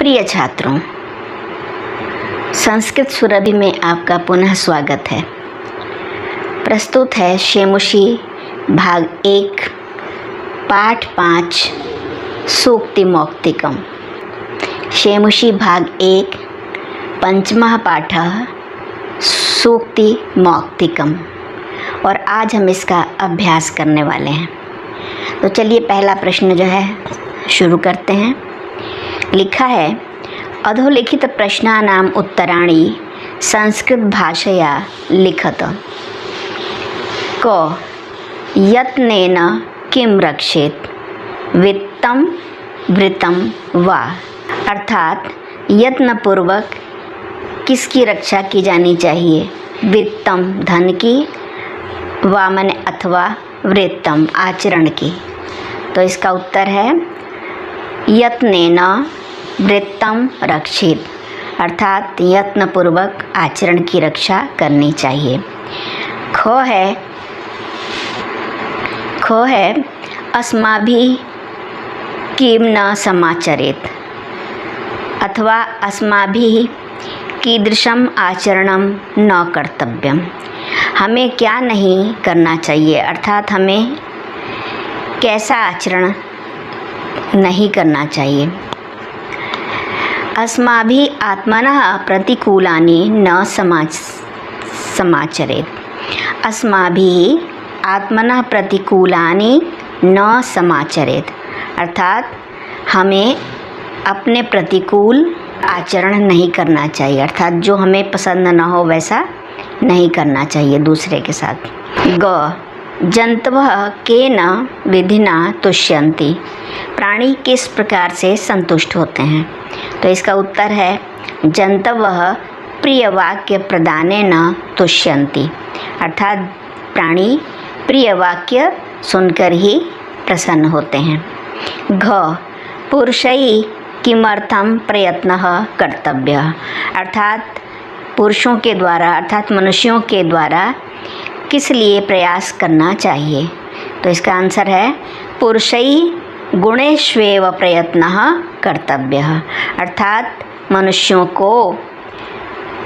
प्रिय छात्रों, संस्कृत सुरभि में आपका पुनः स्वागत है। प्रस्तुत है शेमुषी भाग 1 पाठ 5 सूक्ति मौक्तिकम। शेमुषी भाग 1 पंचमः पाठः सूक्ति मौक्तिकम और आज हम इसका अभ्यास करने वाले हैं। तो चलिए पहला प्रश्न जो है शुरू करते हैं। लिखा है, अधोलिखित प्रश्नानाम् उत्तराणि संस्कृत भाषया लिखत। क यत्नेन किं रक्षेत, वित्तं वृत्तं वा। अर्थात यत्नपूर्वक किसकी रक्षा की जानी चाहिए, वित्तम धन की, वा माने अथवा वृत्तम आचरण की। तो इसका उत्तर है यत्नेन वृत्तम रक्षित, अर्थात यत्नपूर्वक आचरण की रक्षा करनी चाहिए। खो है अस्माभिः किं न समाचरेत, अथवा अस्माभिः कीदृशम आचरणम न कर्तव्यम। हमें क्या नहीं करना चाहिए, अर्थात हमें कैसा आचरण नहीं करना चाहिए। अस्माभिः आत्मनः प्रतिकूलानि न समाचरेत। अस्माभिः आत्मनः प्रतिकूलानि न समाचरेत, अर्थात हमें अपने प्रतिकूल आचरण नहीं करना चाहिए, अर्थात जो हमें पसंद न हो वैसा नहीं करना चाहिए दूसरे के साथ। ग जंतवः केन विधिना तुष्यन्ति। प्राणी किस प्रकार से संतुष्ट होते हैं। तो इसका उत्तर है जंतवः प्रिय वाक्य प्रदानेन तुष्यन्ति, अर्थात प्राणी प्रिय वाक्य सुनकर ही प्रसन्न होते हैं। घ पुरुषैः किमर्थं प्रयत्नः कर्तव्यः, अर्थात पुरुषों के द्वारा अर्थात मनुष्यों के द्वारा किस लिए प्रयास करना चाहिए। तो इसका आंसर है पुरुषैः गुणेष्वेव प्रयत्नः कर्तव्यः, अर्थात मनुष्यों को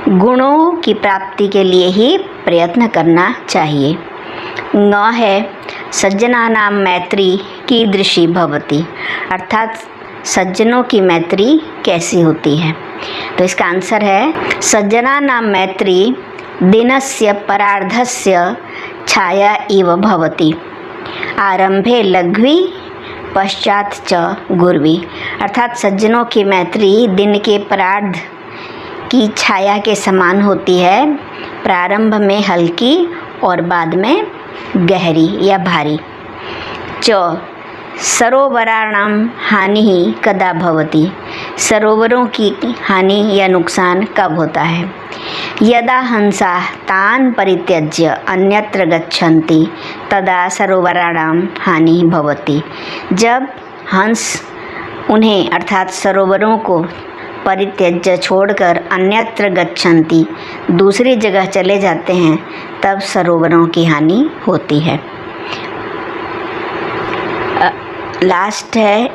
गुणों की प्राप्ति के लिए ही प्रयत्न करना चाहिए। न है सज्जनानां मैत्री कीदृशी भवति, अर्थात सज्जनों की मैत्री कैसी होती है। तो इसका आंसर है सज्जनानां मैत्री दिनस्य परार्धस्य छाया इव भवति, आरंभे लघ्वी पश्चात च गुर्वी। अर्थात सज्जनों की मैत्री दिन के परार्ध की छाया के समान होती है, प्रारंभ में हल्की और बाद में गहरी या भारी। च सरोवराणां हानि कदा भवति, सरोवरों की हानि या नुकसान कब होता है। यदा हंसाः तान् परित्यज्य अन्यत्र गच्छन्ति तदा सरोवराणां हानि भवति। जब हंस उन्हें अर्थात सरोवरों को परित्यज्य छोड़कर अन्यत्र गच्छन्ति दूसरी जगह चले जाते हैं तब सरोवरों की हानि होती है। लास्ट है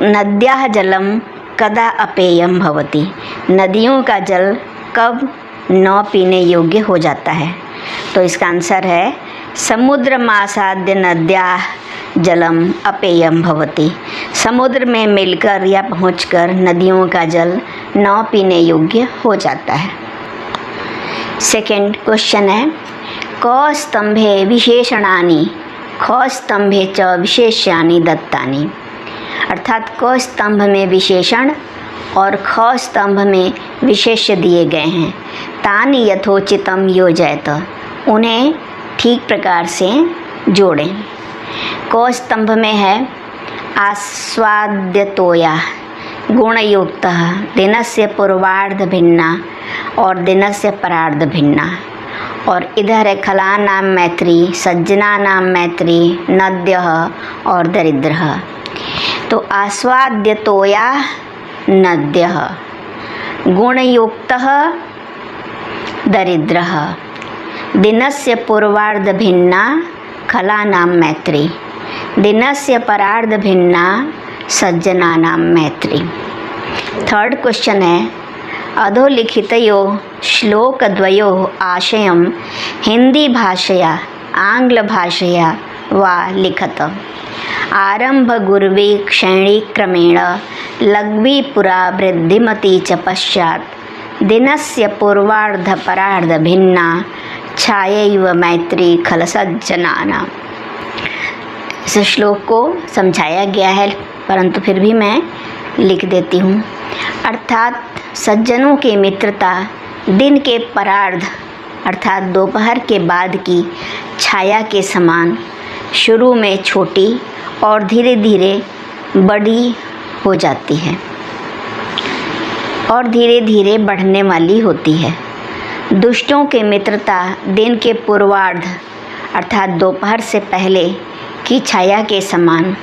नद्याः जलम कदा अपेयम भवति, नदियों का जल कब न पीने योग्य हो जाता है। तो इसका आंसर है समुद्रमासाद्य नद्याः जलम अपेयम भवति, समुद्र में मिलकर या पहुंचकर नदियों का जल न पीने योग्य हो जाता है। सेकंड क्वेश्चन है, क स्तंभे विशेषणानि ख स्तंभे च विशेष्यानि दत्तानि, अर्थात क स्तंभ में विशेषण और ख स्तंभ में विशेष्य दिए गए हैं। तानि यथोचितम योजयत, उन्हें ठीक प्रकार से जोड़ें। क स्तंभ में है आस्वाद्यतोया गुणयुक्तः दिनस्य पूर्वार्ध भिन्ना और दिनस्य परार्ध भिन्ना। और इधर है खलानां मैत्री, सज्जनानां मैत्री, नद्यः और दरिद्रः। तो आस्वाद्यतोया नद्यः, गुणयुक्तः दरिद्रः, दिनस्य पूर्वार्ध भिन्ना खलानां मैत्री, दिनस्य परार्ध भिन्ना सज्जनानां मैत्री। थर्ड क्वेश्चन है अधोलिखितयोः श्लोकद्वयोः आशयं हिंदी भाषया आंग्लभाषया वा लिखत। आरम्भगुर्वी क्षैणीक्रमेण लघ्वी पुरा वृद्धिमती च पश्चात् दिनस्य पूर्वार्धपरार्ध भिन्ना छायैव मैत्री खल सज्जनानां। इस श्लोक को समझाया गया है परंतु फिर भी मैं लिख देती हूँ। अर्थात सज्जनों की मित्रता दिन के परार्ध अर्थात दोपहर के बाद की छाया के समान शुरू में छोटी और धीरे धीरे बड़ी हो जाती है और धीरे धीरे बढ़ने वाली होती है। दुष्टों की मित्रता दिन के पूर्वार्ध अर्थात दोपहर से पहले की छाया के समान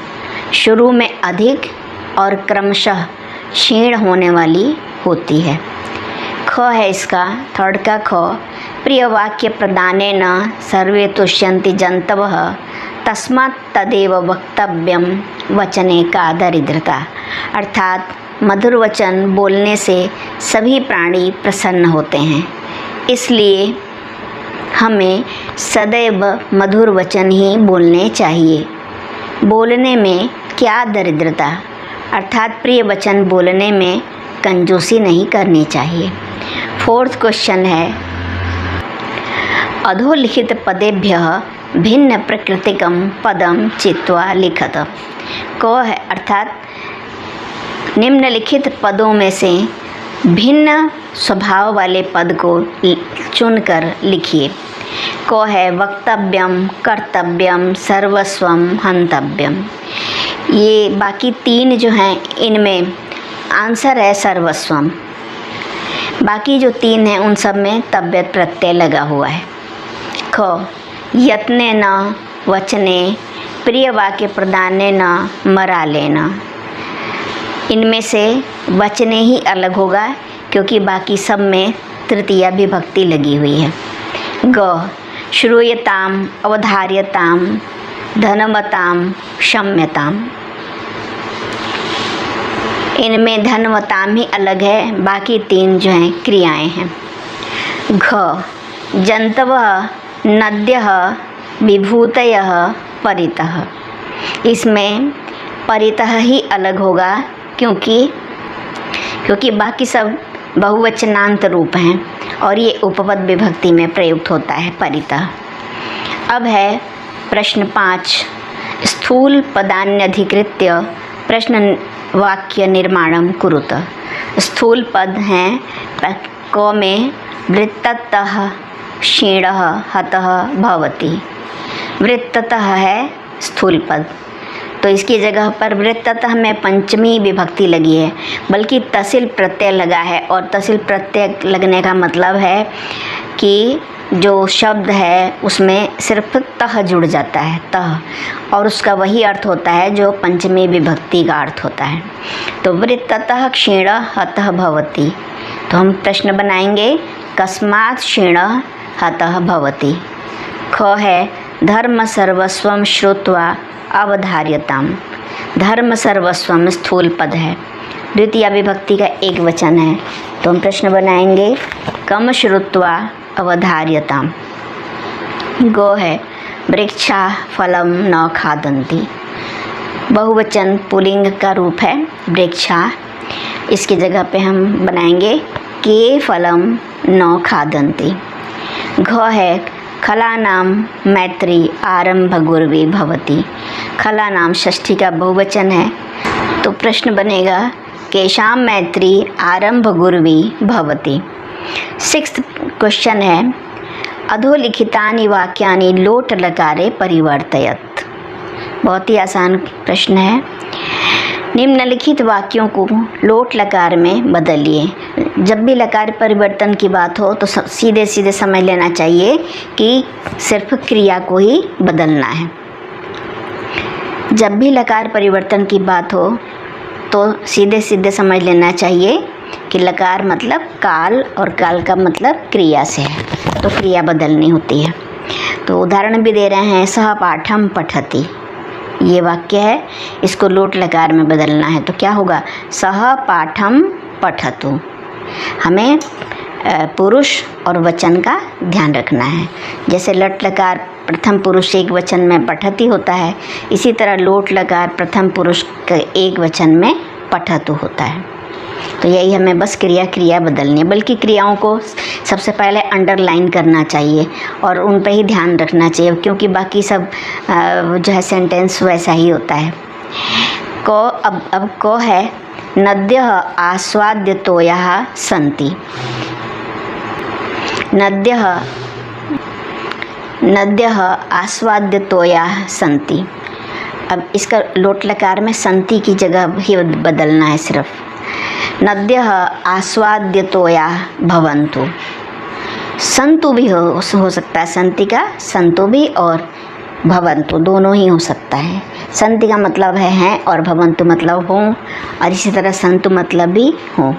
शुरू में अधिक और क्रमशः क्षीण होने वाली होती है। ख है इसका थर्ड का ख। प्रिय वाक्य प्रदानेन सर्वे तुष्यन्ति जन्तवः तस्मात् तदेव वक्तव्यम वचने का दरिद्रता। अर्थात मधुर वचन बोलने से सभी प्राणी प्रसन्न होते हैं, इसलिए हमें सदैव मधुर वचन ही बोलने चाहिए। बोलने में क्या दरिद्रता अर्थात प्रिय वचन बोलने में कंजूसी नहीं करनी चाहिए। फोर्थ क्वेश्चन है अधोलिखित पदेभ्यः भिन्न प्रकृतिकं पदं चित्वा लिखत। क है अर्थात निम्नलिखित पदों में से भिन्न स्वभाव वाले पद को चुनकर लिखिए। क है वक्तव्यम, कर्तव्यम, सर्वस्वम, हंतव्यम। ये बाकी तीन जो हैं इनमें आंसर है सर्वस्वम। बाकी जो तीन हैं उन सब में तव्यत प्रत्यय लगा हुआ है। ख यत्ने न वचने प्रिय वाक्य प्रदाने न मराले न। इनमें से वचने ही अलग होगा क्योंकि बाकी सब में तृतीया विभक्ति लगी हुई है। ग श्रूयताम, अवधार्यताम, धनवताम, क्षम्यताम। इनमें धनवताम ही अलग है, बाकी तीन जो हैं क्रियाएं हैं। घ जंतवः, नद्यः, विभूतयः, परितः। इसमें परितः ही अलग होगा क्योंकि बाकी सब बहुवचनांत रूप हैं और ये उपपद विभक्ति में प्रयुक्त होता है परितः। अब है प्रश्न 5। स्थूल पदान्यधिकृत्य प्रश्न वाक्य निर्माणम कुरुत। स्थूल पद हैं क में वृत्ततः क्षीणः हतः भवति। वृत्ततः है स्थूल पद, तो इसकी जगह पर वृत्ततः में पंचमी विभक्ति लगी है, बल्कि तसिल प्रत्यय लगा है। और तसिल प्रत्यय लगने का मतलब है कि जो शब्द है उसमें सिर्फ तह जुड़ जाता है, तह, और उसका वही अर्थ होता है जो पंचमी विभक्ति का अर्थ होता है। तो वृत्ततः क्षीण हतः भवति। तो हम प्रश्न बनाएंगे कस्मात् क्षीण हतः भवति। ख है धर्म सर्वस्वम श्रुत्वा अवधार्यताम। धर्म सर्वस्वम स्थूल पद है, द्वितीय विभक्ति का एक वचन है, तो हम प्रश्न बनाएंगे कम श्रुत्वा अवधार्यताम। गो है वृक्षा फलम न खादन्ति। बहुवचन पुल्लिंग का रूप है वृक्षा, इसकी जगह पे हम बनाएंगे के फलम न खादन्ति। घ है खलानाम मैत्री आरंभ गुर्वी भवति। खलानाम षष्ठी का बहुवचन है, तो प्रश्न बनेगा केशाम मैत्री आरंभ गुर्वी भवति। 6th क्वेश्चन है अधोलिखितानि वाक्यानि लोट लकारे परिवर्तयत। बहुत ही आसान प्रश्न है। निम्नलिखित वाक्यों को लोट लकार में बदलिए। जब भी लकार परिवर्तन की बात हो तो सीधे सीधे समझ लेना चाहिए कि सिर्फ क्रिया को ही बदलना है। जब भी लकार परिवर्तन की बात हो तो सीधे सीधे समझ लेना चाहिए कि लकार मतलब काल और काल का मतलब क्रिया से है, तो क्रिया बदलनी होती है। तो उदाहरण भी दे रहे हैं सह पाठम पठति। ये वाक्य है, इसको लोट लकार में बदलना है। तो क्या होगा? सह पाठम पठतु। हमें पुरुष और वचन का ध्यान रखना है। जैसे लट लकार प्रथम पुरुष एक वचन में पठति होता है, इसी तरह लोट लकार प्रथम पुरुष के एक वचन में पठतु होता है। तो यही हमें बस क्रिया बदलनी है, बल्कि क्रियाओं को सबसे पहले अंडरलाइन करना चाहिए और उन पर ही ध्यान रखना चाहिए, क्योंकि बाकी सब जो है सेंटेंस वैसा ही होता है। को अब को है नद्यः आस्वाद्यतोयः सन्ति। नद्यः आस्वाद्यतोयः सन्ति। अब इसका लोट लकार में संति की जगह ही बदलना है सिर्फ। नद्यः आस्वाद्यतोयः भवन्तु। संतु भी हो सकता है, संति का संतु भी और भवन्तु दोनों ही हो सकता है। संति का मतलब है हैं और भवन्तु मतलब हों, और इसी तरह संतु मतलब भी हों।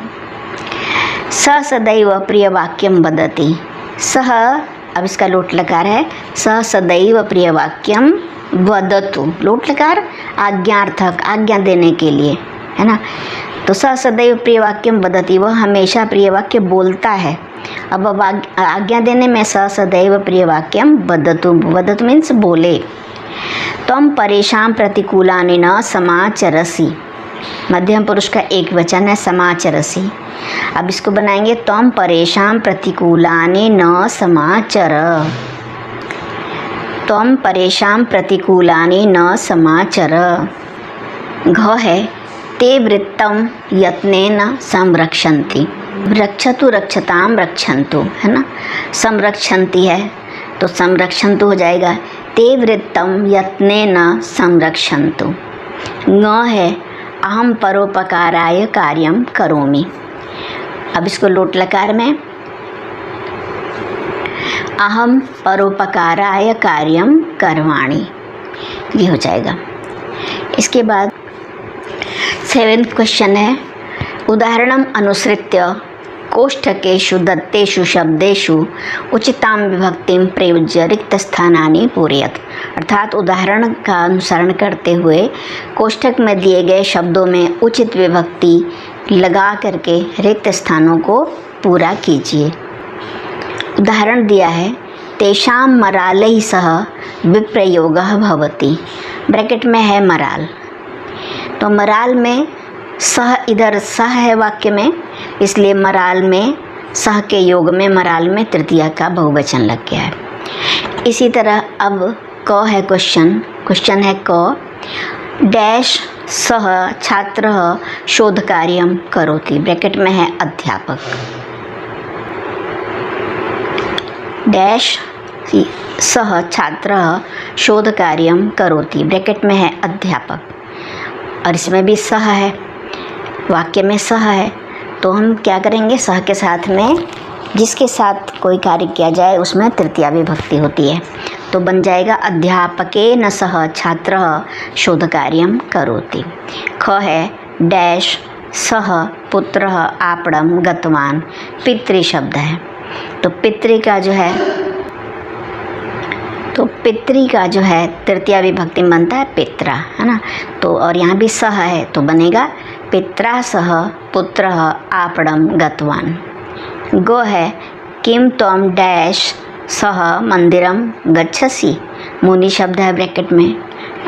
स सदैव प्रिय वाक्यम वदति। सह, अब इसका लोट लकार है, स सदैव प्रिय वाक्यम वदतु। लोट लकार आज्ञार्थक, आज्ञा देने के लिए है ना। तो स सदैव प्रिय वाक्यम वदति, वह हमेशा प्रिय वाक्य बोलता है। अब आज्ञा देने में स सदैव प्रिय वाक्यम वदतु। वदतु मीन्स बोले। त्वं परेषां प्रतिकूलानि न समाचरसि। मध्यम पुरुष का एक वचन है समाचरसि। अब इसको बनाएंगे त्वं परेषां प्रतिकूलानि न समाचर। त्वं परेषां प्रतिकूलानि न समाचर। घ है ते वृत्तं यत्नेन संरक्षन्ति। रक्षतु रक्षताम रक्षन्तु, है ना। संरक्षन्ति है तो संरक्षन्तु हो जाएगा। ते वृत्तं यत्नेन संरक्षन्तु। ङ है अहम परोपकाराय कार्यम करोमि। अब इसको लोट लकार में अहम परोपकाराय कार्यम करवाणि, ये हो जाएगा। इसके बाद 7th क्वेश्चन है उदाहरणम अनुसृत्य कोष्ठकेषु दत्तेषु शब्देषु उचितां विभक्तिं प्रयुज्य रिक्त स्थानानि पूरयत। अर्थात उदाहरण का अनुसरण करते हुए कोष्ठक में दिए गए शब्दों में उचित विभक्ति लगा करके रिक्त स्थानों को पूरा कीजिए। उदाहरण दिया है तेषां मरालैः सह विप्रयोगः भवति। ब्रैकेट में है मराल, तो मराल में सह, इधर सह है वाक्य में, इसलिए मराल में सह के योग में मराल में तृतीया का बहुवचन लग गया है। इसी तरह अब क है क्वेश्चन है क डैश सह छात्रः शोध कार्यम करोति। ब्रैकेट में है अध्यापक। डैश सह छात्रः शोध कार्यम करोति। ब्रैकेट में है अध्यापक, और इसमें भी सह है, वाक्य में सह है, तो हम क्या करेंगे, सह के साथ में जिसके साथ कोई कार्य किया जाए उसमें तृतीया विभक्ति होती है, तो बन जाएगा अध्यापकेन सह छात्रः शोध कार्यम करोति। ख है डैश सह पुत्रः आपणम गतवान। पितृ शब्द है, तो पितृ का जो है तृतीया विभक्ति बनता है पित्रा, है ना। तो और यहाँ भी सह है तो बनेगा पित्रा सह पुत्रः आपणम गतवान। गो है किम त्वं डैश सह मंदिरम गच्छसि। मुनि शब्द है ब्रैकेट में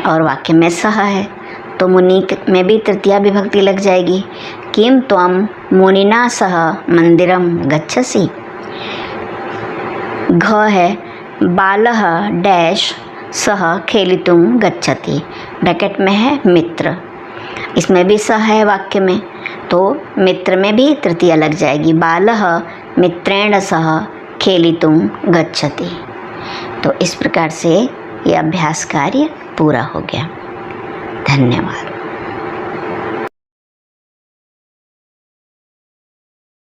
और वाक्य में सह है, तो मुनि में भी तृतीया विभक्ति लग जाएगी। किम त्वं मुनिना सह मंदिरम गच्छसि। घ है बालः डैश सह खेलितुम गच्छति। ब्रैकेट में है मित्र, इसमें भी सह है वाक्य में, तो मित्र में भी तृतीया लग जाएगी। बालः मित्रेण सह खेलितुम गच्छति। तो इस प्रकार से ये अभ्यास कार्य पूरा हो गया। धन्यवाद।